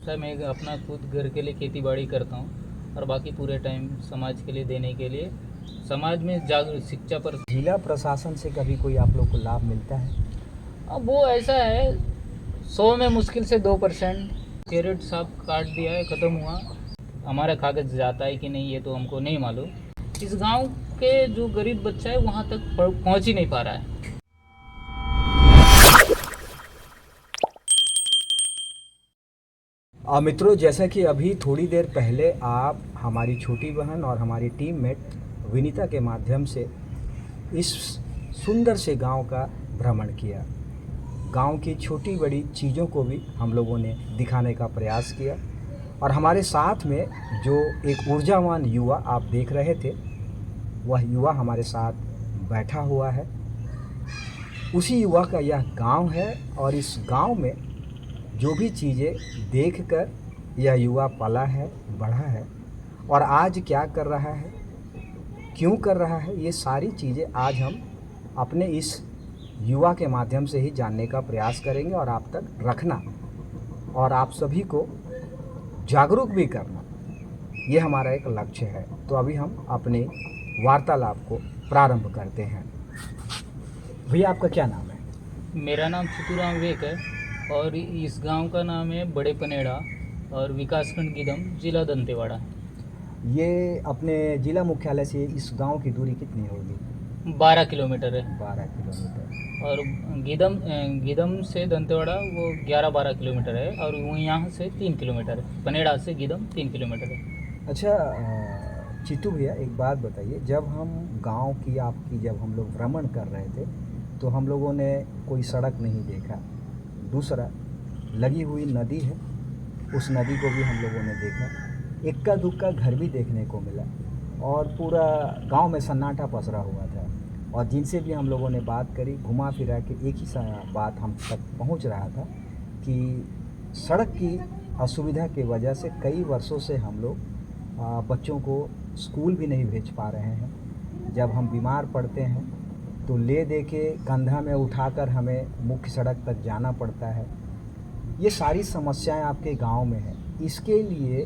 बचता है मैं अपना खुद घर के लिए खेती बाड़ी करता हूँ और बाकी पूरे टाइम समाज के लिए देने के लिए समाज में जागरूक शिक्षा पर। जिला प्रशासन से कभी कोई आप लोग को लाभ मिलता है? अब वो ऐसा है 100 में मुश्किल से 2%। कैरेट साहब काट दिया है, ख़त्म हुआ। हमारा कागज़ जाता है कि नहीं ये तो हमको नहीं मालूम। इस गांव के जो गरीब बच्चा है वहाँ तक पहुँच ही नहीं पा रहा है। मित्रों, जैसा कि अभी थोड़ी देर पहले आप हमारी छोटी बहन और हमारी टीममेट विनीता के माध्यम से इस सुंदर से गांव का भ्रमण किया। गांव की छोटी बड़ी चीज़ों को भी हम लोगों ने दिखाने का प्रयास किया और हमारे साथ में जो एक ऊर्जावान युवा आप देख रहे थे, वह युवा हमारे साथ बैठा हुआ है। उसी युवा का यह गांव है और इस गांव में जो भी चीज़ें देखकर यह युवा पला है, बढ़ा है और आज क्या कर रहा है, क्यों कर रहा है, ये सारी चीज़ें आज हम अपने इस युवा के माध्यम से ही जानने का प्रयास करेंगे और आप तक रखना और आप सभी को जागरूक भी करना, ये हमारा एक लक्ष्य है। तो अभी हम अपने वार्तालाप को प्रारंभ करते हैं। भैया, आपका क्या नाम है? मेरा नाम छतुराम वेक है और इस गांव का नाम है बड़े पनेड़ा और विकासखंड गिदम, जिला दंतेवाड़ा। ये अपने जिला मुख्यालय से इस गांव की दूरी कितनी होगी? 12 किलोमीटर है 12 किलोमीटर। और गिदम से दंतेवाड़ा वो 11-12 किलोमीटर है और वो यहाँ से 3 किलोमीटर है। पनेड़ा से गिदम 3 किलोमीटर है। अच्छा, चित्तू भैया, एक बात बताइए, जब हम गांव की आपकी जब हम लोग भ्रमण कर रहे थे तो हम लोगों ने कोई सड़क नहीं देखा। दूसरा, लगी हुई नदी है, उस नदी को भी हम लोगों ने देखा। इक्का दुक्का घर भी देखने को मिला और पूरा गांव में सन्नाटा पसरा हुआ था और जिनसे भी हम लोगों ने बात करी, घुमा फिरा के एक ही सा बात हम तक पहुंच रहा था कि सड़क की असुविधा की वजह से कई वर्षों से हम लोग बच्चों को स्कूल भी नहीं भेज पा रहे हैं। जब हम बीमार पड़ते हैं तो ले दे के कंधा में उठाकर हमें मुख्य सड़क तक जाना पड़ता है। ये सारी समस्याएं आपके गांव में हैं। इसके लिए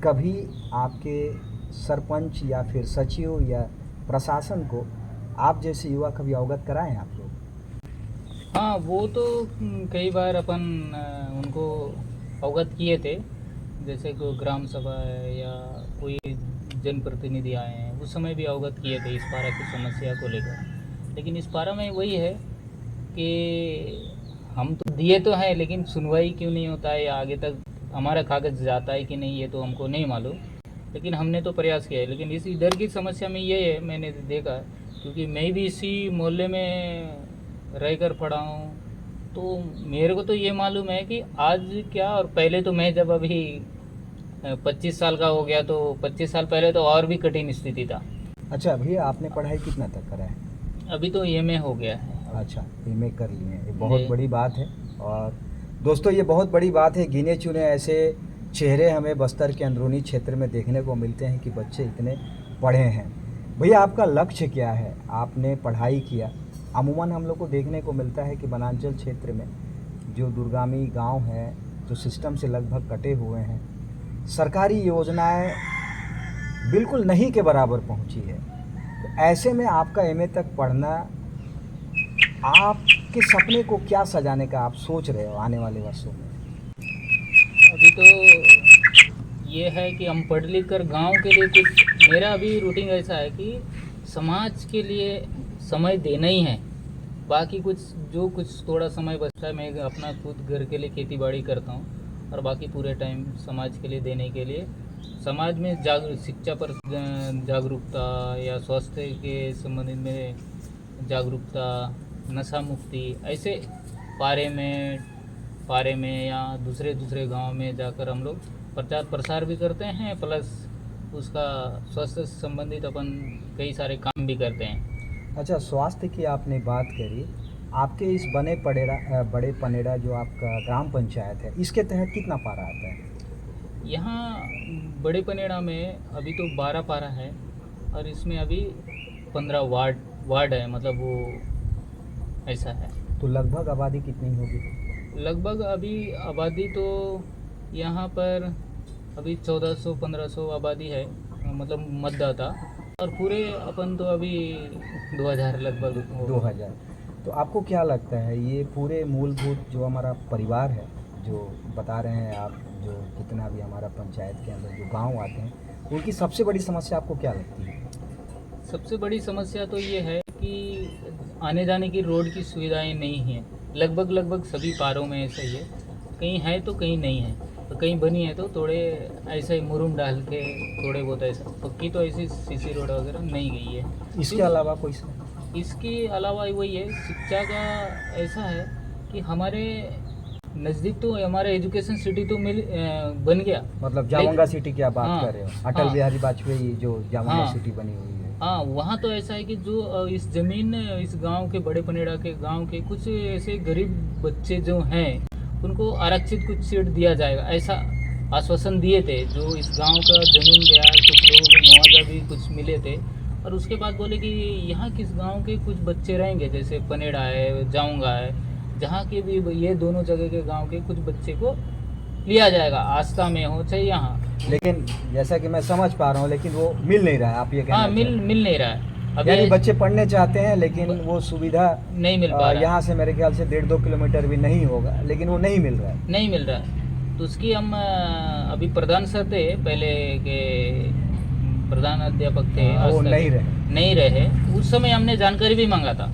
कभी आपके सरपंच या फिर सचिव या प्रशासन को आप जैसे युवा कभी अवगत कराएं आप लोग? हाँ, वो तो कई बार अपन उनको अवगत किए थे, जैसे कोई ग्राम सभा है या कोई जनप्रतिनिधि आए हैं, उस समय भी अवगत किए थे इस पारा की समस्या को लेकर। लेकिन इस पारा में वही है कि हम तो दिए तो हैं लेकिन सुनवाई क्यों नहीं होता है या आगे तक हमारा कागज़ जाता है कि नहीं ये तो हमको नहीं मालूम। लेकिन हमने तो प्रयास किया है। लेकिन इस इधर की समस्या में ये है, मैंने देखा क्योंकि मैं भी इसी मोहल्ले में रहकर पढ़ा हूँ, तो मेरे को तो ये मालूम है कि आज क्या और पहले तो मैं जब अभी 25 साल का हो गया तो 25 साल पहले तो और भी कठिन स्थिति था। अच्छा भैया, आपने पढ़ाई कितना तक करा है? अभी तो एमए हो गया है। अच्छा, एमए कर लिए हैं, ये बहुत जी। बड़ी बात है। और दोस्तों, ये बहुत बड़ी बात है। गिने चुने ऐसे चेहरे हमें बस्तर के अंदरूनी क्षेत्र में देखने को मिलते हैं कि बच्चे इतने पढ़े हैं। भैया, आपका लक्ष्य क्या है? आपने पढ़ाई किया, अमूमन हम लोग को देखने को मिलता है कि वनांचल क्षेत्र में जो दूरगामी गांव हैं, जो सिस्टम से लगभग कटे हुए हैं, सरकारी योजनाएं बिल्कुल नहीं के बराबर पहुंची है। तो ऐसे में आपका एमए तक पढ़ना, आपके सपने को क्या सजाने का आप सोच रहे हो आने वाले वर्षों में? अभी तो ये है कि हम पढ़ लिख कर गाँव के लिए कुछ, मेरा अभी रूटीन ऐसा है कि समाज के लिए समय देना ही है। बाकी कुछ थोड़ा समय बचता है मैं अपना खुद घर के लिए खेती बाड़ी करता हूँ और बाकी पूरे टाइम समाज के लिए देने के लिए समाज में शिक्षा पर जागरूकता या स्वास्थ्य के संबंधित में जागरूकता, नशा मुक्ति, ऐसे पारे में या दूसरे गांव में जाकर हम लोग प्रचार प्रसार भी करते हैं, प्लस उसका स्वास्थ्य से संबंधित अपन कई सारे काम भी करते हैं। अच्छा, स्वास्थ्य की आपने बात करी। आपके इस बड़े पनेड़ा जो आपका ग्राम पंचायत है, इसके तहत कितना पारा आता है? यहाँ बड़े पनेड़ा में अभी तो 12 पारा है और इसमें अभी 15 वार्ड है, मतलब वो ऐसा है। तो लगभग आबादी कितनी होगी? लगभग अभी आबादी तो यहाँ पर अभी 1400-1500 आबादी है, मतलब मतदाता। और पूरे अपन तो अभी 2000 लगभग हो। 2000। तो आपको क्या लगता है ये पूरे मूलभूत जो हमारा परिवार है, जो बता रहे हैं आप, जो कितना भी हमारा पंचायत के अंदर जो गांव आते हैं, उनकी सबसे बड़ी समस्या आपको क्या लगती है? सबसे बड़ी समस्या तो ये है कि आने जाने की रोड की सुविधाएं नहीं हैं। लगभग सभी पारों में ऐसा ही है, कहीं है तो कहीं नहीं है। तो कहीं बनी है तो थोड़े ऐसा ही मुरुम डाल के थोड़े बहुत ऐसा, पक्की तो ऐसी सीसी रोड वगैरह नहीं गई है। इसके अलावा कोई इसके अलावा वही है, शिक्षा का ऐसा है कि हमारे नज़दीक तो हमारा एजुकेशन सिटी तो बन गया। मतलब जामंगा सिटी की आप बात हाँ, कर रहे हो, अटल हाँ, बिहारी वाजपेयी जो जामंगा हाँ, सिटी बनी हुई है। हाँ, वहाँ तो ऐसा है कि जो इस ज़मीन, इस गांव के बड़े पनेड़ा के गांव के कुछ ऐसे गरीब बच्चे जो हैं उनको आरक्षित कुछ सीट दिया जाएगा, ऐसा आश्वासन दिए थे। जो इस गांव का ज़मीन गया, कुछ लोगों को मुआवजा भी कुछ मिले थे। और उसके बाद बोले कि यहाँ किस गांव के कुछ बच्चे रहेंगे, जैसे पनेड़ा है, जाऊँगा है, जहाँ के भी ये दोनों जगह के गांव के कुछ बच्चे को लिया जाएगा, आस्था में हो चाहे यहाँ। लेकिन जैसा कि मैं समझ पा रहा हूँ, लेकिन वो मिल नहीं रहा है, आप ये कहना हाँ, चाह रहे हैं। मिल नहीं रहा है अभी, यानी बच्चे पढ़ने चाहते हैं लेकिन वो सुविधा नहीं मिल पा रहा है। यहाँ से मेरे ख्याल से 1.5-2 किलोमीटर भी नहीं होगा, लेकिन वो नहीं मिल रहा है। नहीं मिल रहा है। तो उसकी हम अभी प्रधान सर थे पहले के, प्रधान अध्यापक थे, आज वो तक नहीं रहे। उस समय हमने जानकारी भी मांगा था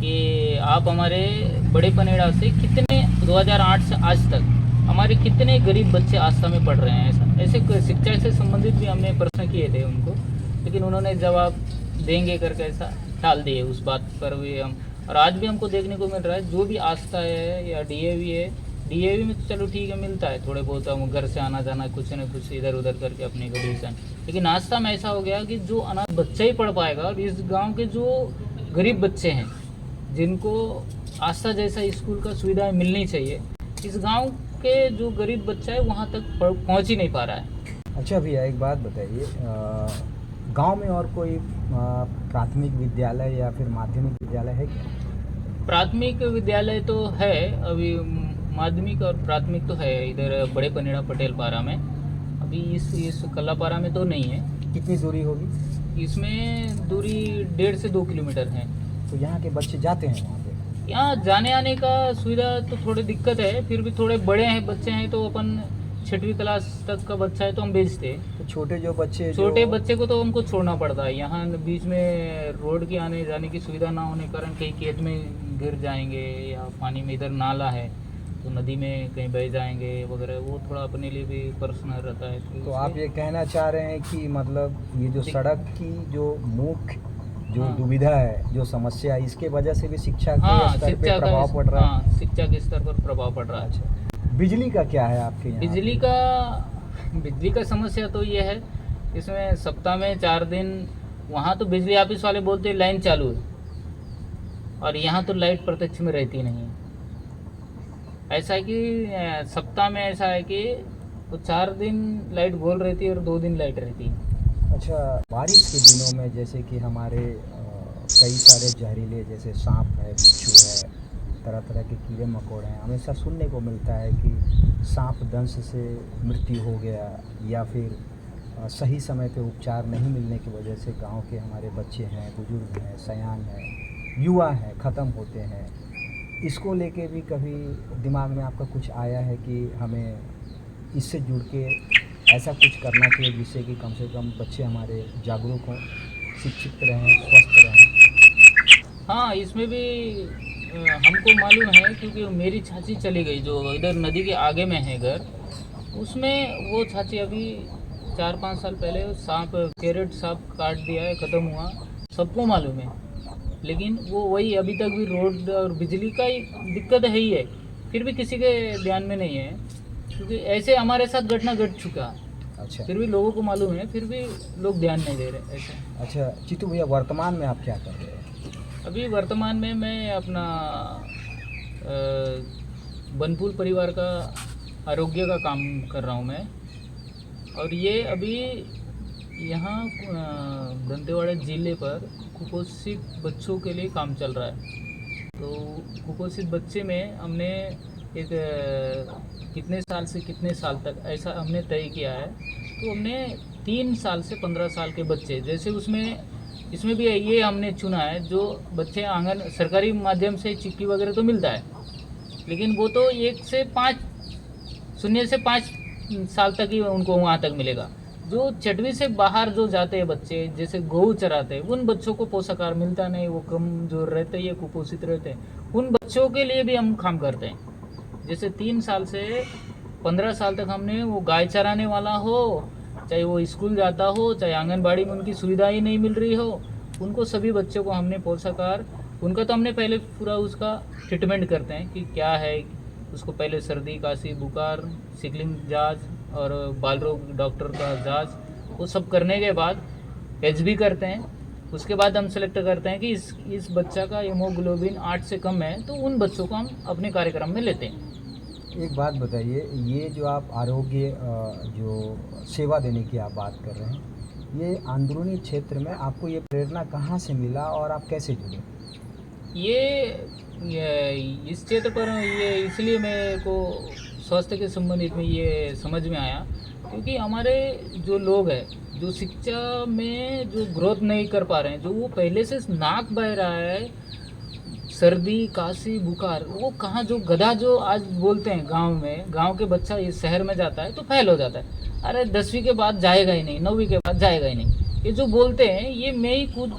कि आप हमारे बड़े पनेड़ा से कितने 2008 से आज तक हमारे कितने गरीब बच्चे आस्था में पढ़ रहे हैं, ऐसे शिक्षा से संबंधित भी हमने प्रश्न किए थे उनको, लेकिन उन्होंने जवाब देंगे करके ऐसा टाल दिए। उस बात पर भी हम, और आज भी हमको देखने को मिल रहा है, जो भी आस्था है या डीएवी है, डीएवी में तो चलो ठीक है, मिलता है थोड़े बहुत, हम घर से आना जाना कुछ न कुछ इधर उधर करके अपने को डिवीजन। लेकिन आस्था में ऐसा हो गया कि जो अनाथ बच्चा ही पढ़ पाएगा, और इस गांव के जो गरीब बच्चे हैं जिनको आस्था जैसा स्कूल का सुविधाएं मिलनी चाहिए, इस गांव के जो गरीब बच्चा है वहाँ तक पहुँच ही नहीं पा रहा है। अच्छा भैया, एक बात बताइए, गांव में और कोई प्राथमिक विद्यालय या फिर माध्यमिक विद्यालय है क्या? प्राथमिक विद्यालय तो है अभी, माध्यमिक और प्राथमिक तो है इधर बड़े पनेड़ा पटेल पारा में। अभी इस कल्लापारा में तो नहीं है। कितनी दूरी होगी? इसमें दूरी 1.5 से 2 किलोमीटर है। तो यहाँ के बच्चे जाते हैं वहाँ पे? यहाँ जाने आने का सुविधा तो थोड़ी दिक्कत है, फिर भी थोड़े बड़े हैं बच्चे हैं तो अपन 6वीं क्लास तक का बच्चा है तो हम भेजते हैं। तो छोटे बच्चे को तो हमको छोड़ना पड़ता है। यहाँ बीच में रोड की आने जाने की सुविधा ना होने के कारण कहीं खेत में गिर जाएंगे, या पानी में इधर नाला है तो नदी में कहीं बह जाएंगे वगैरह, वो थोड़ा अपने लिए भी पर्सनल रहता है। तो आप ये कहना चाह रहे हैं कि मतलब ये जो सड़क की जो मुख्य जो हाँ। दुविधा है, जो समस्या है, इसके वजह से भी शिक्षा के हाँ, स्तर पे प्रभाव पड़ रहा है? हाँ, शिक्षा के स्तर पर प्रभाव पड़ रहा है। अच्छा, बिजली का क्या है आपके यहाँ? बिजली का समस्या तो ये है, इसमें सप्ताह में 4 दिन वहाँ तो बिजली ऑफिस वाले बोलते हैं लाइन चालू है, और यहाँ तो लाइट प्रत्यक्ष में रहती नहीं है। ऐसा है कि सप्ताह में ऐसा है कि वो 4 दिन लाइट गोल रहती है और 2 दिन लाइट रहती है। अच्छा, बारिश के दिनों में जैसे कि हमारे कई सारे जहरीले, जैसे सांप है, बिच्छू है, तरह तरह के कीड़े मकोड़े हैं, हमेशा सुनने को मिलता है कि सांप दंश से मृत्यु हो गया, या फिर सही समय पे उपचार नहीं मिलने की वजह से गांव के हमारे बच्चे हैं, बुजुर्ग हैं, सयान हैं, युवा हैं, ख़त्म होते हैं। इसको लेके भी कभी दिमाग में आपका कुछ आया है कि हमें इससे जुड़ के ऐसा कुछ करना चाहिए जिससे कि कम से कम बच्चे हमारे जागरूक हों, शिक्षित रहें, स्वस्थ रहें? हाँ, इसमें भी हमको मालूम है, क्योंकि मेरी चाची चली गई जो इधर नदी के आगे में है घर, उसमें वो चाची अभी 4-5 साल पहले सांप, कैरेट सांप काट दिया है, ख़त्म हुआ, सबको मालूम है। लेकिन वो वही अभी तक भी रोड और बिजली का ही दिक्कत है ही है, फिर भी किसी के ध्यान में नहीं है, क्योंकि ऐसे हमारे साथ घटना घट चुका। अच्छा, फिर भी लोगों को मालूम है, फिर भी लोग ध्यान नहीं दे रहे ऐसे। अच्छा चित्तू भैया, वर्तमान में आप क्या कर रहे हैं? अभी वर्तमान में मैं अपना बनपुल परिवार का आरोग्य का काम कर रहा हूँ मैं, और ये अभी यहाँ दंतेवाड़ा ज़िले पर कुपोषित बच्चों के लिए काम चल रहा है। तो कुपोषित बच्चे में हमने एक कितने साल से कितने साल तक ऐसा हमने तय किया है। तो हमने 3 साल से 15 साल के बच्चे, जैसे इसमें भी ये हमने चुना है, जो बच्चे आंगन सरकारी माध्यम से चिक्की वगैरह तो मिलता है, लेकिन वो तो 0 से 5 साल तक ही उनको वहाँ तक मिलेगा। जो चटवी से बाहर जो जाते हैं बच्चे, जैसे गऊ चराते हैं, उन बच्चों को पोषक आहार मिलता नहीं, वो कमजोर रहते हैं या कुपोषित रहते हैं, उन बच्चों के लिए भी हम काम करते हैं। जैसे 3 साल से 15 साल तक हमने वो गाय चराने वाला हो, चाहे वो स्कूल जाता हो, चाहे आंगनबाड़ी में उनकी सुविधा ही नहीं मिल रही हो, उनको सभी बच्चों को हमने पोषक आहार, उनका तो हमने पहले पूरा उसका ट्रीटमेंट करते हैं कि क्या है, उसको पहले सर्दी, खांसी, बुखार, सिकलिंग जांच और बाल रोग डॉक्टर का जांच, वो सब करने के बाद एच भी करते हैं। उसके बाद हम सेलेक्ट करते हैं कि इस बच्चा का हीमोग्लोबिन 8 से कम है, तो उन बच्चों को हम अपने कार्यक्रम में लेते हैं। एक बात बताइए, ये जो आप आरोग्य जो सेवा देने की आप बात कर रहे हैं, ये अंदरूनी क्षेत्र में आपको ये प्रेरणा कहाँ से मिला और आप कैसे जुड़े? ये इस क्षेत्र पर ये इसलिए मेरे को स्वास्थ्य के संबंधित में ये समझ में आया, क्योंकि हमारे जो लोग हैं, जो शिक्षा में जो ग्रोथ नहीं कर पा रहे हैं, जो वो पहले से नाक बह रहा है, सर्दी, खांसी, बुखार, वो कहाँ, जो गधा जो आज बोलते हैं गांव में, गांव के बच्चा ये शहर में जाता है तो फेल हो जाता है, अरे 10वीं के बाद जाएगा ही नहीं, 9वीं के बाद जाएगा ही नहीं, ये जो बोलते हैं, ये मैं ही खुद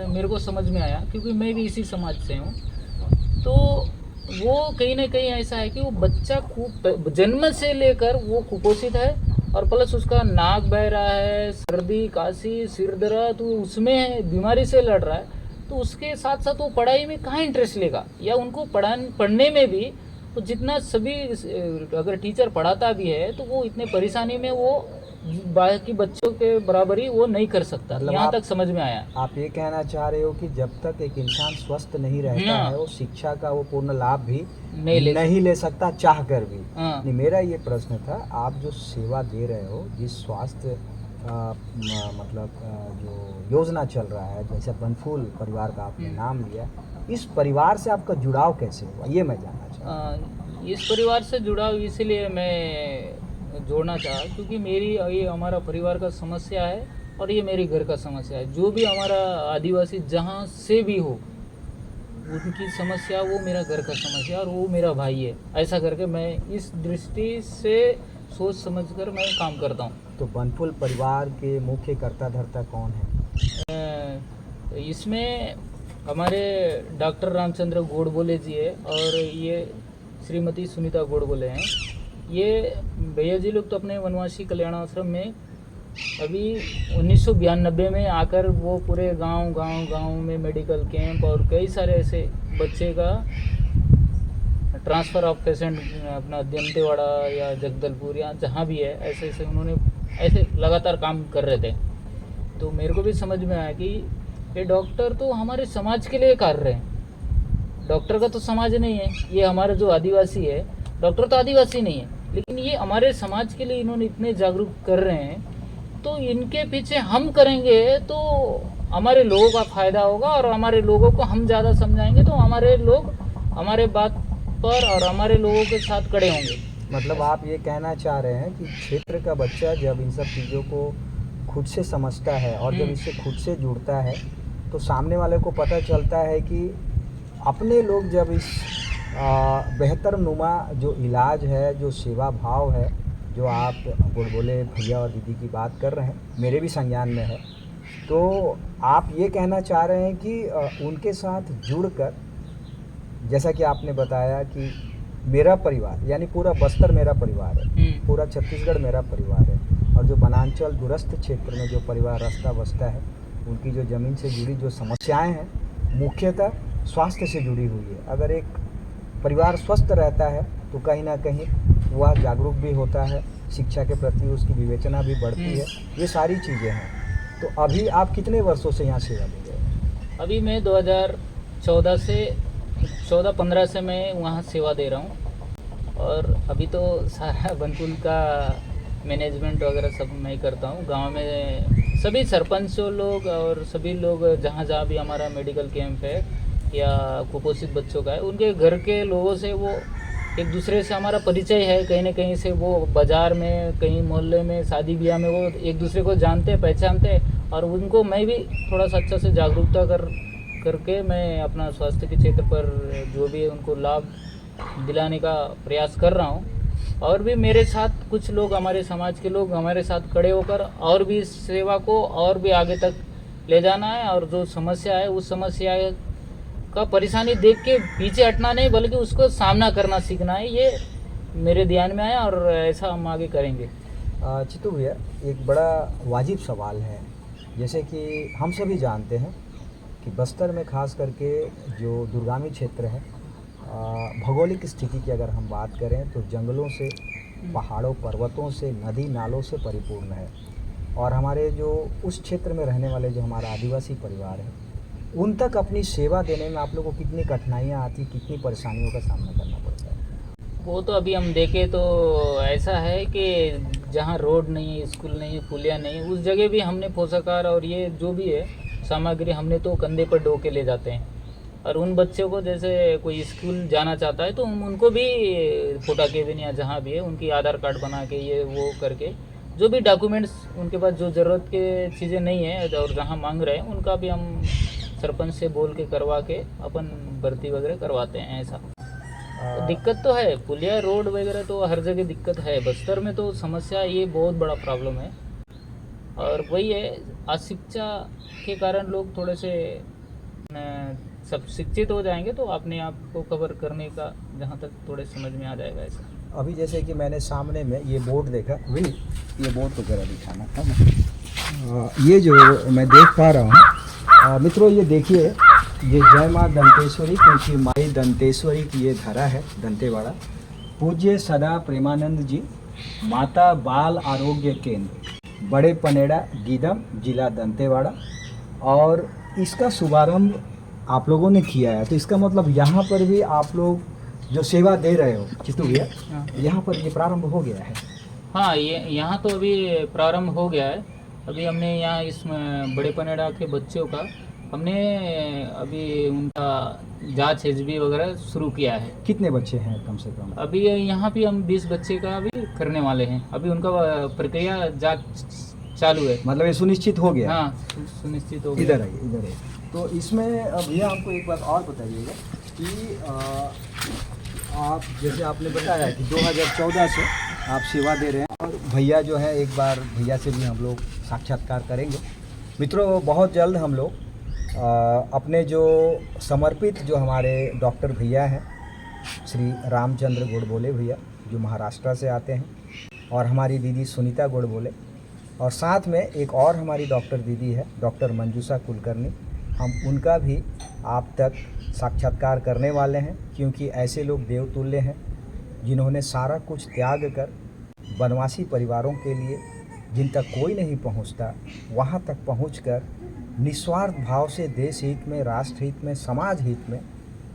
मेरे को समझ में आया, क्योंकि मैं भी इसी समाज से हूँ। तो वो कहीं ना कहीं ऐसा है कि वो बच्चा खूब जन्म से लेकर वो कुपोषित है, और प्लस उसका नाक बह रहा है, सर्दी, खांसी, सिर दर्द, तो उसमें बीमारी से लड़ रहा है, तो उसके साथ साथ वो पढ़ाई में कहाँ इंटरेस्ट लेगा, या उनको पढ़ने में भी तो जितना सभी अगर टीचर पढ़ाता भी है तो वो इतने परेशानी में वो बाकी बच्चों के बराबरी वो नहीं कर सकता। मतलब यहाँ तक समझ में आया। आप ये कहना चाह रहे हो कि जब तक एक इंसान स्वस्थ नहीं रहता है, वो शिक्षा का वो पूर्ण लाभ भी नहीं ले सकता चाह कर भी। नहीं, मेरा ये प्रश्न था, आप जो सेवा दे रहे हो, जिस स्वास्थ्य मतलब जो योजना चल रहा है, जैसे बनफूल परिवार का आपने नाम लिया, इस परिवार से आपका जुड़ाव कैसे हुआ, ये मैं जानना चाहता। इस परिवार से जुड़ाव इसलिए मैं जोड़ना चाहा, क्योंकि ये हमारा परिवार का समस्या है, और ये मेरे घर का समस्या है। जो भी हमारा आदिवासी जहाँ से भी हो, उनकी समस्या वो मेरा घर का समस्या, और वो मेरा भाई है। ऐसा करके मैं इस दृष्टि से सोच समझकर मैं काम करता हूँ। तो बनफूल परिवार के मुख्य कर्ता धर्ता कौन है? इसमें हमारे डॉक्टर रामचंद्र गोडबोले जी है, और ये श्रीमती सुनीता गोडबोले हैं। ये भैया जी लोग तो अपने वनवासी कल्याण आश्रम में अभी 1992 में आकर वो पूरे गांव में मेडिकल कैंप और कई सारे ऐसे बच्चे का ट्रांसफ़र ऑफ पेशेंट अपना दंतेवाड़ा या जगदलपुर या जहाँ भी है, ऐसे उन्होंने ऐसे लगातार काम कर रहे थे। तो मेरे को भी समझ में आया कि ये डॉक्टर तो हमारे समाज के लिए कर रहे हैं। डॉक्टर का तो समाज नहीं है, ये हमारे जो आदिवासी है, डॉक्टर तो आदिवासी नहीं है, लेकिन ये हमारे समाज के लिए इन्होंने इतने जागरूक कर रहे हैं, तो इनके पीछे हम करेंगे तो हमारे लोगों का फ़ायदा होगा, और हमारे लोगों को हम ज़्यादा समझाएंगे तो हमारे लोग हमारे बात पर और हमारे लोगों के साथ खड़े होंगे। मतलब आप ये कहना चाह रहे हैं कि क्षेत्र का बच्चा जब इन सब चीज़ों को खुद से समझता है और जब इससे खुद से जुड़ता है, तो सामने वाले को पता चलता है कि अपने लोग जब इस बेहतर नुमा जो इलाज है, जो सेवा भाव है, जो आप गोडबोले भैया और दीदी की बात कर रहे हैं, मेरे भी संज्ञान में है, तो आप ये कहना चाह रहे हैं कि उनके साथ जुड़कर, जैसा कि आपने बताया कि मेरा परिवार यानी पूरा बस्तर मेरा परिवार है, पूरा छत्तीसगढ़ मेरा परिवार है, और जो वनांचल दूरस्थ क्षेत्र में जो परिवार रास्ता बसता है, उनकी जो ज़मीन से जुड़ी जो समस्याएं हैं, मुख्यतः स्वास्थ्य से जुड़ी हुई है। अगर एक परिवार स्वस्थ रहता है तो कहीं ना कहीं वह जागरूक भी होता है, शिक्षा के प्रति उसकी विवेचना भी बढ़ती है, ये सारी चीज़ें हैं। तो अभी आप कितने वर्षों से यहाँ सेवा दे रहे हैं? अभी मैं 2014-15 से मैं वहाँ सेवा दे रहा हूँ, और अभी तो सारा बनफूल का मैनेजमेंट वगैरह सब मैं करता हूँ। गांव में सभी सरपंचों लोग और सभी लोग जहाँ भी हमारा मेडिकल कैंप है या कुपोषित बच्चों का है, उनके घर के लोगों से वो एक दूसरे से हमारा परिचय है, कहीं ना कहीं से वो बाज़ार में, कहीं मोहल्ले में, शादी ब्याह में वो एक दूसरे को जानते हैं, पहचानते हैं। और उनको मैं भी थोड़ा सा अच्छा से जागरूकता करके मैं अपना स्वास्थ्य के क्षेत्र पर जो भी है उनको लाभ दिलाने का प्रयास कर रहा हूँ। और भी मेरे साथ कुछ लोग, हमारे समाज के लोग हमारे साथ खड़े होकर और भी इस सेवा को और भी आगे तक ले जाना है। और जो समस्या है उस समस्या का परेशानी देख के पीछे हटना नहीं, बल्कि उसको सामना करना सीखना है। ये मेरे ध्यान में आया और ऐसा हम आगे करेंगे। चित्तू भैया, एक बड़ा वाजिब सवाल है। जैसे कि हम सभी जानते हैं कि बस्तर में खास करके जो दुर्गामी क्षेत्र है, भौगोलिक स्थिति की अगर हम बात करें तो जंगलों से, पहाड़ों, पर्वतों से, नदी नालों से परिपूर्ण है। और हमारे जो उस क्षेत्र में रहने वाले जो हमारा आदिवासी परिवार है, उन तक अपनी सेवा देने में आप लोगों को कितनी कठिनाइयाँ आती, कितनी परेशानियों का सामना करना पड़ता है? वो तो अभी हम देखें तो ऐसा है कि जहाँ रोड नहीं है, स्कूल नहीं है, पुलिया नहीं है, उस जगह भी हमने पोषाकार और ये जो भी है सामग्री हमने तो कंधे पर ढो के ले जाते हैं। और उन बच्चों को जैसे कोई स्कूल जाना चाहता है तो हम उनको भी फोटा केबिन या जहाँ भी है उनकी आधार कार्ड बना के ये वो करके जो भी डॉक्यूमेंट्स उनके पास जो ज़रूरत के चीज़ें नहीं है और जहाँ मांग रहे हैं उनका भी हम सरपंच से बोल के करवा के अपन भर्ती वगैरह करवाते हैं। ऐसा तो दिक्कत तो है, पुलिया रोड वगैरह तो हर जगह दिक्कत है। बस्तर में तो समस्या ये बहुत बड़ा प्रॉब्लम है। और वही है, अशिक्षा के कारण लोग थोड़े से सब शिक्षित हो जाएंगे तो अपने आप को कवर करने का जहाँ तक थोड़े समझ में आ जाएगा। ऐसा अभी जैसे कि मैंने सामने में ये बोर्ड देखा, विनी ये बोर्ड तो जरा दिखाना है ना, ये जो मैं देख पा रहा हूँ मित्रों, ये देखिए, ये जय माँ दंतेश्वरी, क्योंकि माई दंतेश्वरी की ये धरा है दंतेवाड़ा। पूज्य सदा प्रेमानंद जी, माता बाल आरोग्य केंद्र, बड़े पनेड़ा, गीदम, जिला दंतेवाड़ा। और इसका शुभारंभ आप लोगों ने किया है, तो इसका मतलब यहाँ पर भी आप लोग जो सेवा दे रहे हो चित्तू भैया, यहाँ पर ये प्रारंभ हो गया है? हाँ, ये यहाँ तो अभी प्रारंभ हो गया है। अभी हमने यहाँ इस बड़े पनेड़ा के बच्चों का हमने अभी उनका जांच एचबी वगैरह शुरू किया है। कितने बच्चे हैं कम से कम? अभी यहाँ भी हम 20 बच्चे का अभी करने वाले हैं। अभी उनका प्रक्रिया जांच चालू है। मतलब ये सुनिश्चित हो गया? हाँ, सुनिश्चित हो गया। इधर आइए, इधर आइए। तो इसमें भैया हमको एक बात और बताइएगा कि आप जैसे आपने बताया कि 2014 से आप सेवा दे रहे हैं, और भैया जो है, एक बार भैया से भी हम लोग साक्षात्कार करेंगे। मित्रों, बहुत जल्द हम लोग अपने जो समर्पित जो हमारे डॉक्टर भैया हैं, श्री रामचंद्र गोडबोले भैया, जो महाराष्ट्र से आते हैं, और हमारी दीदी सुनीता गोडबोले, और साथ में एक और हमारी डॉक्टर दीदी है, डॉक्टर मंजूषा कुलकर्णी, हम उनका भी आप तक साक्षात्कार करने वाले हैं। क्योंकि ऐसे लोग देवतुल्य हैं जिन्होंने सारा कुछ त्याग कर वनवासी परिवारों के लिए, जिन तक कोई नहीं पहुंचता, वहां तक पहुंचकर निस्वार्थ भाव से देश हित में, राष्ट्र हित में, समाज हित में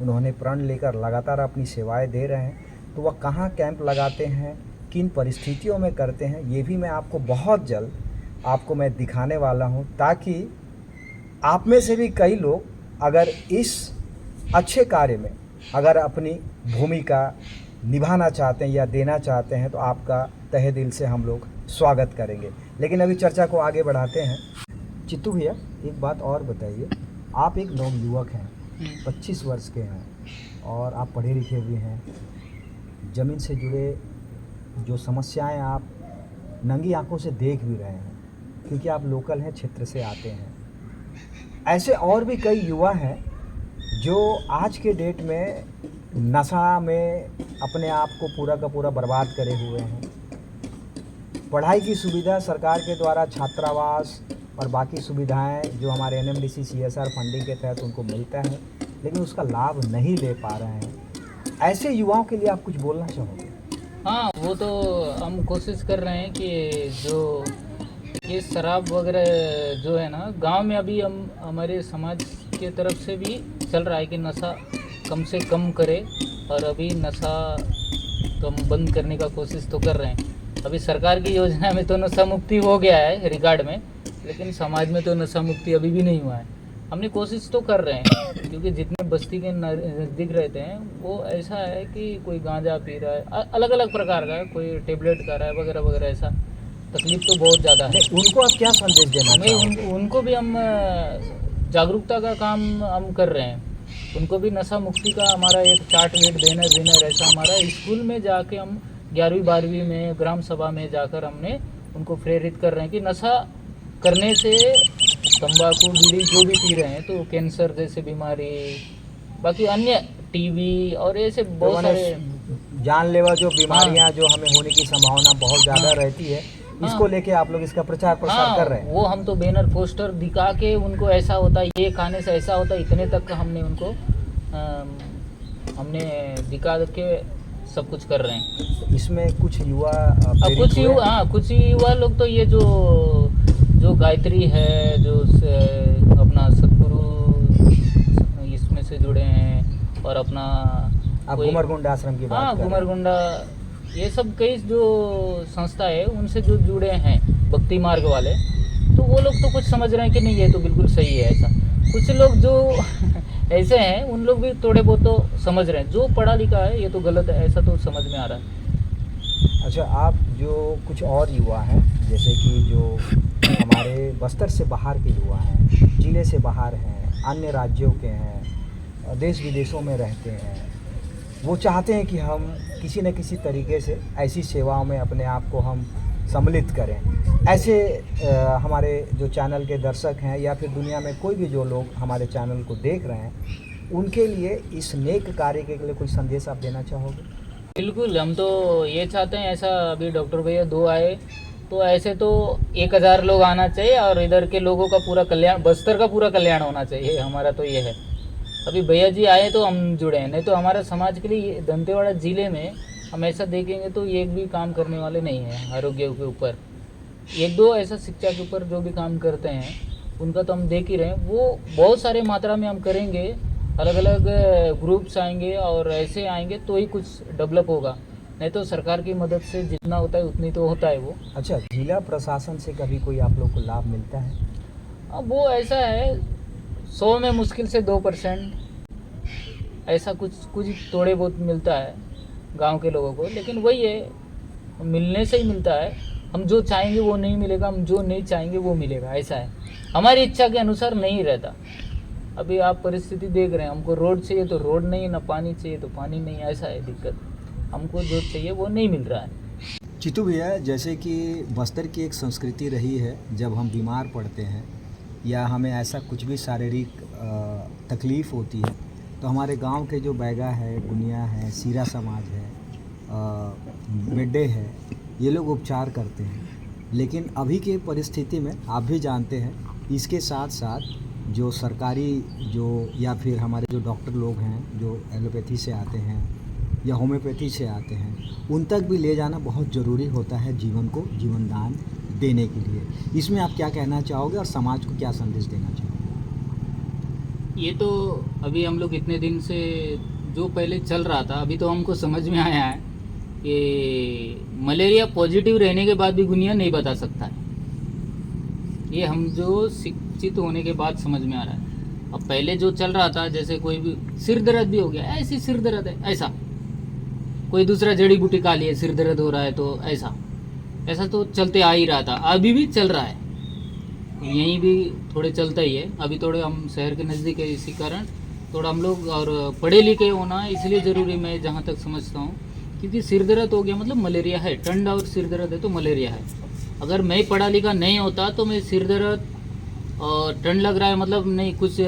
उन्होंने प्रण लेकर लगातार अपनी सेवाएं दे रहे हैं। तो वह कहाँ कैंप लगाते हैं, किन परिस्थितियों में करते हैं, ये भी मैं आपको बहुत जल्द आपको मैं दिखाने वाला हूँ, ताकि आप में से भी कई लोग अगर इस अच्छे कार्य में अगर अपनी भूमिका निभाना चाहते हैं या देना चाहते हैं, तो आपका तहे दिल से हम लोग स्वागत करेंगे। लेकिन अभी चर्चा को आगे बढ़ाते हैं। चित्तू भैया, एक बात और बताइए, आप एक नवयुवक हैं, 25 वर्ष के हैं, और आप पढ़े लिखे भी हैं, ज़मीन से जुड़े जो समस्याएं आप नंगी आंखों से देख भी रहे हैं, क्योंकि आप लोकल हैं, क्षेत्र से आते हैं। ऐसे और भी कई युवा हैं जो आज के डेट में नशा में अपने आप को पूरा का पूरा बर्बाद करे हुए हैं। पढ़ाई की सुविधा सरकार के द्वारा, छात्रावास और बाकी सुविधाएं जो हमारे NMDC CSR फंडिंग के तहत उनको मिलता है, लेकिन उसका लाभ नहीं ले पा रहे हैं। ऐसे युवाओं के लिए आप कुछ बोलना चाहोगे? हाँ, वो तो हम कोशिश कर रहे हैं कि जो ये शराब वगैरह जो है ना, गांव में अभी हम हमारे समाज के तरफ से भी चल रहा है कि नशा कम से कम करे। और अभी नशा तो हम बंद करने का कोशिश तो कर रहे हैं। अभी सरकार की योजना में तो नशा मुक्ति हो गया है रिकॉर्ड में, लेकिन समाज में तो नशा मुक्ति अभी भी नहीं हुआ है। हमने कोशिश तो कर रहे हैं, क्योंकि जितने बस्ती के नज़दीक रहते हैं वो ऐसा है कि कोई गांजा पी रहा है, अलग अलग प्रकार का है, कोई टेबलेट कर रहा है वगैरह वगैरह, ऐसा तकलीफ तो बहुत ज़्यादा है। नहीं, उनको आप क्या संदेश देना नहीं, चाहोगे? उनको भी हम जागरूकता का काम हम कर रहे हैं। उनको भी नशा मुक्ति का हमारा एक चार्ट वेट बैनर ऐसा हमारा स्कूल में जाके हम 11वीं 12वीं में ग्राम सभा में जाकर हमने उनको प्रेरित कर रहे हैं कि नशा करने से तंबाकू बीड़ी जो भी पी रहे हैं तो कैंसर जैसे बीमारी, बाकी अन्य टीबी और ऐसे बहुत सारे जानलेवा जो बीमारियां जो हमें होने की संभावना बहुत ज़्यादा रहती है, इसको लेके आप लोग इसका प्रचार प्रसार कर रहे हैं। वो हम तो बैनर पोस्टर दिखा के उनको ऐसा होता है, ये खाने से ऐसा होता है, इतने तक हमने उनको हमने दिखा के सब कुछ कर रहे हैं। इसमें कुछ युवा कुछ युवा लोग तो ये जो गायत्री है, जो अपना सतगुरु इसमें से जुड़े हैं, और अपना आप घुमरगुंडा आश्रम की बात कर रहे हैं। घुमरगुंडा, ये सब कई जो संस्था है उनसे जो जुड़े हैं भक्ति मार्ग वाले, तो वो लोग तो कुछ समझ रहे हैं कि नहीं ये तो बिल्कुल सही है। ऐसा कुछ लोग जो ऐसे हैं उन लोग भी थोड़े बहुत तो समझ रहे हैं, जो पढ़ा लिखा है ये तो गलत है ऐसा तो समझ में आ रहा है। अच्छा, आप जो कुछ और युवा हैं, जैसे कि जो हमारे बस्तर से बाहर के युवा हैं, जिले से बाहर हैं, अन्य राज्यों के हैं, देश विदेशों में रहते हैं, वो चाहते हैं कि हम किसी न किसी तरीके से ऐसी सेवाओं में अपने आप को हम सम्मिलित करें। ऐसे हमारे जो चैनल के दर्शक हैं या फिर दुनिया में कोई भी जो लोग हमारे चैनल को देख रहे हैं, उनके लिए इस नेक कार्य के लिए कोई संदेश आप देना चाहोगे? बिल्कुल, हम तो ये चाहते हैं, ऐसा अभी डॉक्टर भैया 2 आए तो ऐसे तो 1000 लोग आना चाहिए और इधर के लोगों का पूरा कल्याण, बस्तर का पूरा कल्याण होना चाहिए, हमारा तो ये है। अभी भैया जी आए तो हम जुड़े हैं, नहीं तो हमारा समाज के लिए दंतेवाड़ा ज़िले में हम ऐसा देखेंगे तो एक भी काम करने वाले नहीं हैं। आरोग्य के ऊपर 1-2 ऐसा शिक्षा के ऊपर जो भी काम करते हैं उनका तो हम देख ही रहे हैं, वो बहुत सारे मात्रा में हम करेंगे, अलग अलग ग्रुप्स आएंगे और ऐसे आएंगे तो ही कुछ डेवलप होगा, नहीं तो सरकार की मदद से जितना होता है उतनी तो होता है वो। अच्छा, जिला प्रशासन से कभी कोई आप लोग को लाभ मिलता है? अब वो ऐसा है 100 में मुश्किल से 2% ऐसा कुछ थोड़े बहुत मिलता है गांव के लोगों को, लेकिन वही है, मिलने से ही मिलता है। हम जो चाहेंगे वो नहीं मिलेगा, हम जो नहीं चाहेंगे वो मिलेगा, ऐसा है। हमारी इच्छा के अनुसार नहीं रहता। अभी आप परिस्थिति देख रहे हैं, हमको रोड चाहिए तो रोड नहीं, ना पानी चाहिए तो पानी नहीं, ऐसा है दिक्कत। हमको जो चाहिए वो नहीं मिल रहा है। चित्तू भैया, जैसे कि बस्तर की एक संस्कृति रही है, जब हम बीमार पड़ते हैं या हमें ऐसा कुछ भी शारीरिक तकलीफ़ होती है तो हमारे गांव के जो बैगा है, गुनिया है, सीरा समाज है, मिड्डे है, ये लोग उपचार करते हैं। लेकिन अभी के परिस्थिति में आप भी जानते हैं, इसके साथ साथ जो सरकारी जो या फिर हमारे जो डॉक्टर लोग हैं जो एलोपैथी से आते हैं या होम्योपैथी से आते हैं, उन तक भी ले जाना बहुत ज़रूरी होता है जीवन को जीवन दान देने के लिए। इसमें आप क्या कहना चाहोगे और समाज को क्या संदेश देना चाहोगे? ये तो अभी हम लोग इतने दिन से जो पहले चल रहा था, अभी तो हमको समझ में आया है कि मलेरिया पॉजिटिव रहने के बाद भी गुनिया नहीं बता सकता है। ये हम जो शिक्षित होने के बाद समझ में आ रहा है। अब पहले जो चल रहा था, जैसे कोई भी सिर दर्द भी हो गया, ऐसी सिर दर्द है, ऐसा कोई दूसरा जड़ी बूटी खा लिए सिर दर्द हो रहा है तो ऐसा तो चलते आ ही रहा था, अभी भी चल रहा है, यहीं भी थोड़े चलता ही है। अभी थोड़े हम शहर के नज़दीक है, इसी कारण थोड़ा हम लोग और पढ़े लिखे होना इसलिए ज़रूरी, मैं जहाँ तक समझता हूँ, क्योंकि सिर दर्द हो गया मतलब मलेरिया है, ठंड और सिर दर्द है तो मलेरिया है। अगर मैं पढ़ा लिखा नहीं होता तो मैं सिर दर्द और ठंड लग रहा है मतलब नहीं, कुछ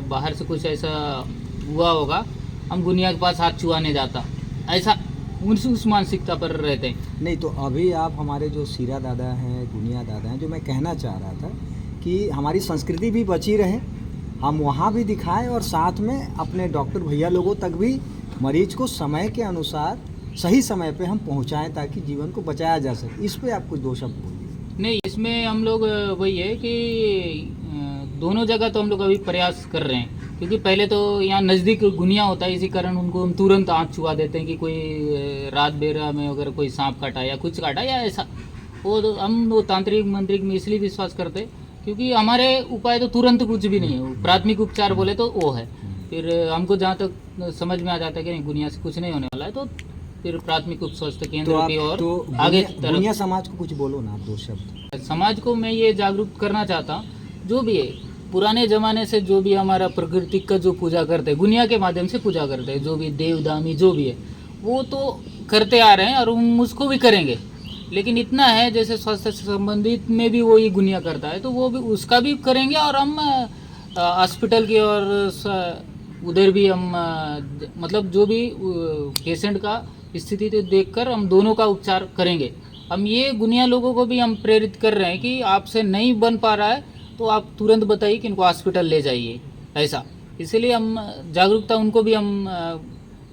बाहर से कुछ ऐसा हुआ होगा, हम गुनिया के पास हाथ छुआने जाता, ऐसा उस मानसिकता पर रहते हैं। नहीं तो अभी आप हमारे जो सीरा दादा हैं, गुनिया दादा हैं, जो मैं कहना चाह रहा था कि हमारी संस्कृति भी बची रहे, हम वहाँ भी दिखाएं और साथ में अपने डॉक्टर भैया लोगों तक भी मरीज को समय के अनुसार सही समय पे हम पहुँचाएं ताकि जीवन को बचाया जा सके। इस पे आप कुछ 2 शब्द बोलिए। नहीं, इसमें हम लोग वही है कि दोनों जगह तो हम लोग अभी प्रयास कर रहे हैं, क्योंकि पहले तो यहाँ नज़दीक गुनिया होता है, इसी कारण उनको हम तुरंत हाथ छुआ देते हैं कि कोई रात बेरा में अगर कोई सांप काटा या कुछ काटा या ऐसा, वो तो हम वो तांत्रिक मंत्रिक में इसलिए विश्वास करते क्योंकि हमारे उपाय तो तुरंत कुछ भी नहीं है, प्राथमिक उपचार बोले तो वो है। फिर हमको जहाँ तक समझ में आ जाता है कि नहीं गुनिया से कुछ नहीं होने वाला है, तो फिर प्राथमिक उप स्वास्थ्य केंद्र की ओर आगे दुनिया समाज को कुछ बोलो ना, आप 2 शब्द। समाज को मैं ये जागरूक करना चाहता हूँ, जो भी है पुराने ज़माने से जो भी हमारा प्रकृति का जो पूजा करते हैं, गुनिया के माध्यम से पूजा करते हैं, जो भी देव दामी जो भी है वो तो करते आ रहे हैं और हम उसको भी करेंगे। लेकिन इतना है जैसे स्वास्थ्य से संबंधित में भी वो ये गुनिया करता है, तो वो भी उसका भी करेंगे और हम हॉस्पिटल की और उधर भी हम मतलब जो भी पेशेंट का स्थिति तो देखकर हम दोनों का उपचार करेंगे। हम ये गुनिया लोगों को भी हम प्रेरित कर रहे हैं कि आपसे नहीं बन पा रहा है तो आप तुरंत बताइए कि इनको हॉस्पिटल ले जाइए, ऐसा। इसीलिए हम जागरूकता उनको भी हम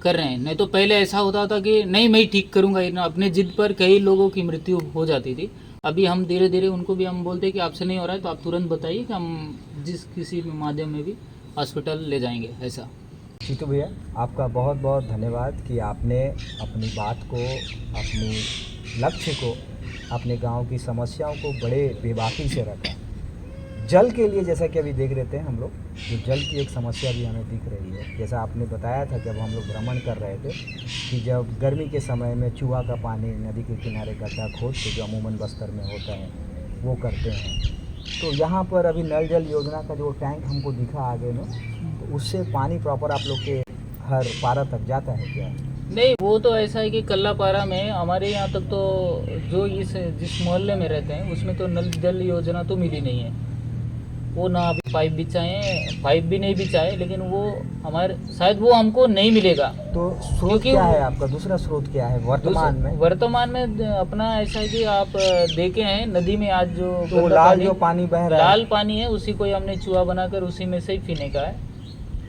कर रहे हैं। नहीं तो पहले ऐसा होता था कि नहीं मैं ही ठीक करूँगा, अपने जिद पर कई लोगों की मृत्यु हो जाती थी। अभी हम धीरे धीरे उनको भी हम बोलते हैं कि आपसे नहीं हो रहा है तो आप तुरंत बताइए कि हम जिस किसी माध्यम में भी हॉस्पिटल ले जाएंगे, ऐसा। जीतू भैया, आपका बहुत बहुत धन्यवाद कि आपने अपनी बात को, अपनी लक्ष्य को, अपने गांव की समस्याओं को बड़े बेबाकी से रखा। जल के लिए जैसा कि अभी देख रहे थे हम लोग, जो जल की एक समस्या भी हमें दिख रही है। जैसा आपने बताया था जब हम लोग भ्रमण कर रहे थे कि जब गर्मी के समय में चूहा का पानी नदी के किनारे गड्ढा खोद के, जो अमूमन बस्तर में होता है, वो करते हैं। तो यहाँ पर अभी नल जल योजना का जो टैंक हमको दिखा आगे में, तो उससे पानी प्रॉपर आप लोग के हर पारा तक जाता है क्या? नहीं, वो तो ऐसा है कि कल्लापारा में हमारे यहाँ तक तो जो जिस मोहल्ले में रहते हैं उसमें तो नल जल योजना तो मिली नहीं है। वो ना अभी पाइप भी नहीं बिछाए, लेकिन वो हमारे शायद वो हमको नहीं मिलेगा। तो स्रोत क्या है आपका? दूसरा स्रोत क्या है वर्तमान में? वर्तमान में अपना ऐसा है कि आप देखे हैं नदी में आज जो तो लाल जो पानी बह रहा है, लाल पानी है, उसी को हमने चूहा बनाकर उसी में से ही पीने का है।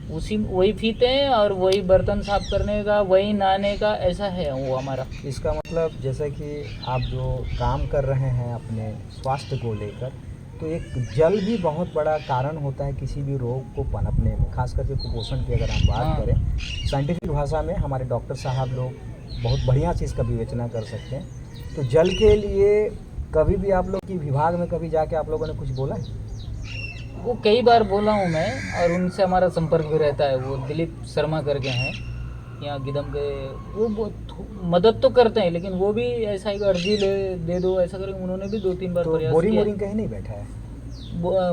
वही पीते हैं और वही बर्तन साफ करने का, वही नहाने का, ऐसा है वो हमारा। इसका मतलब जैसा कि आप जो काम कर रहे हैं अपने स्वास्थ्य को लेकर, तो एक जल भी बहुत बड़ा कारण होता है किसी भी रोग को पनपने में, खास करके कुपोषण की अगर हम बात करें। साइंटिफिक भाषा में हमारे डॉक्टर साहब लोग बहुत बढ़िया से इसका विवेचना कर सकते हैं। तो जल के लिए कभी भी आप लोग की विभाग में कभी जाके आप लोगों ने कुछ बोला है? वो कई बार बोला हूँ मैं, और उनसे हमारा संपर्क भी रहता है। वो दिलीप शर्मा करके हैं यहाँ गिदम के, वो मदद तो करते हैं, लेकिन वो भी ऐसा ही अर्जी दे दो ऐसा करके उन्होंने भी 2-3 बार प्रयास बोरिंग वोरिंग कहीं नहीं बैठा है?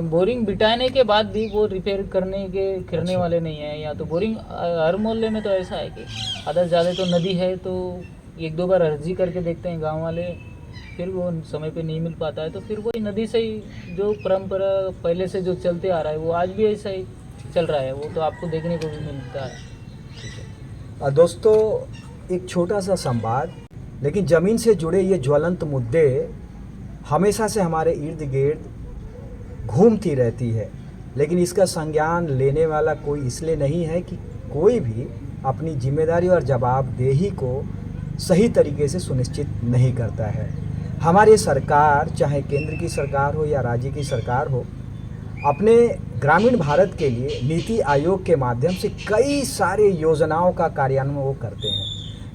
बोरिंग बिठाने के बाद भी वो रिपेयर करने वाले नहीं है। या तो बोरिंग हर मोहल्ले में तो ऐसा है कि आधा ज़्यादा तो नदी है, तो 1-2 बार अर्जी करके देखते हैं गांव वाले, फिर वो समय पे नहीं मिल पाता है, तो फिर वही नदी से ही जो परंपरा पहले से जो चलते आ रहा है वो आज भी ऐसा ही चल रहा है। वो तो आपको देखने को भी मिलता है। दोस्तों, एक छोटा सा संवाद, लेकिन ज़मीन से जुड़े ये ज्वलंत मुद्दे हमेशा से हमारे इर्द गिर्द घूमती रहती है, लेकिन इसका संज्ञान लेने वाला कोई इसलिए नहीं है कि कोई भी अपनी जिम्मेदारी और जवाबदेही को सही तरीके से सुनिश्चित नहीं करता है। हमारी सरकार, चाहे केंद्र की सरकार हो या राज्य की सरकार हो, अपने ग्रामीण भारत के लिए नीति आयोग के माध्यम से कई सारे योजनाओं का कार्यान्वयन वो करते हैं,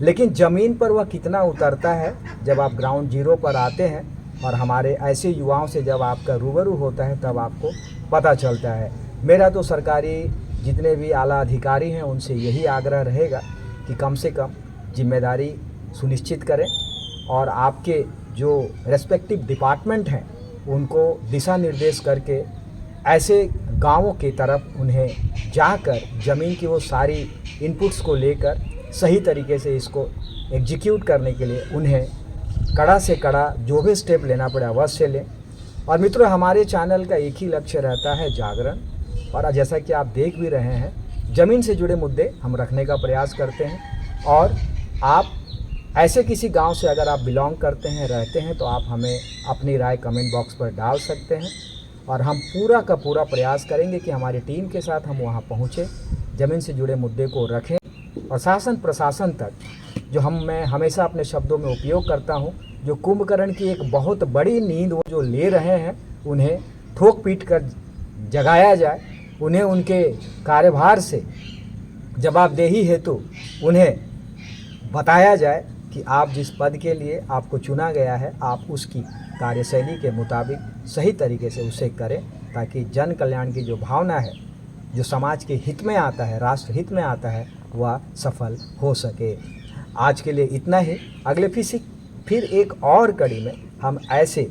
लेकिन ज़मीन पर वह कितना उतरता है जब आप ग्राउंड जीरो पर आते हैं और हमारे ऐसे युवाओं से जब आपका रूबरू होता है तब आपको पता चलता है। मेरा तो सरकारी जितने भी आला अधिकारी हैं उनसे यही आग्रह रहेगा कि कम से कम जिम्मेदारी सुनिश्चित करें और आपके जो रेस्पेक्टिव डिपार्टमेंट हैं उनको दिशा निर्देश करके ऐसे गांवों की तरफ उन्हें जाकर ज़मीन की वो सारी इनपुट्स को लेकर सही तरीके से इसको एग्जीक्यूट करने के लिए उन्हें कड़ा से कड़ा जो भी स्टेप लेना पड़े अवश्य लें। और मित्रों, हमारे चैनल का एक ही लक्ष्य रहता है जागरण, और जैसा कि आप देख भी रहे हैं ज़मीन से जुड़े मुद्दे हम रखने का प्रयास करते हैं। और आप ऐसे किसी गांव से अगर आप बिलोंग करते हैं, रहते हैं, तो आप हमें अपनी राय कमेंट बॉक्स पर डाल सकते हैं और हम पूरा का पूरा प्रयास करेंगे कि हमारी टीम के साथ हम वहां पहुंचे, ज़मीन से जुड़े मुद्दे को रखें और शासन प्रशासन तक, जो मैं हमेशा अपने शब्दों में उपयोग करता हूं, जो कुंभकर्ण की एक बहुत बड़ी नींद वो जो ले रहे हैं उन्हें ठोक पीट कर जगाया जाए, उन्हें उनके कार्यभार से जवाबदेही हेतु उन्हें बताया जाए कि आप जिस पद के लिए आपको चुना गया है आप उसकी कार्यशैली के मुताबिक सही तरीके से उसे करें, ताकि जन कल्याण की जो भावना है, जो समाज के हित में आता है, राष्ट्र हित में आता है, वह सफल हो सके। आज के लिए इतना ही। अगले फिर एक और कड़ी में हम ऐसे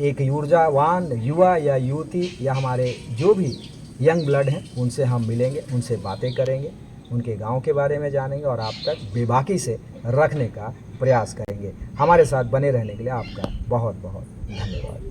एक ऊर्जावान युवा या युवती या हमारे जो भी यंग ब्लड हैं उनसे हम मिलेंगे, उनसे बातें करेंगे, उनके गांव के बारे में जानेंगे और आप तक बेबाकी से रखने का प्रयास करेंगे। हमारे साथ बने रहने के लिए आपका बहुत बहुत धन्यवाद।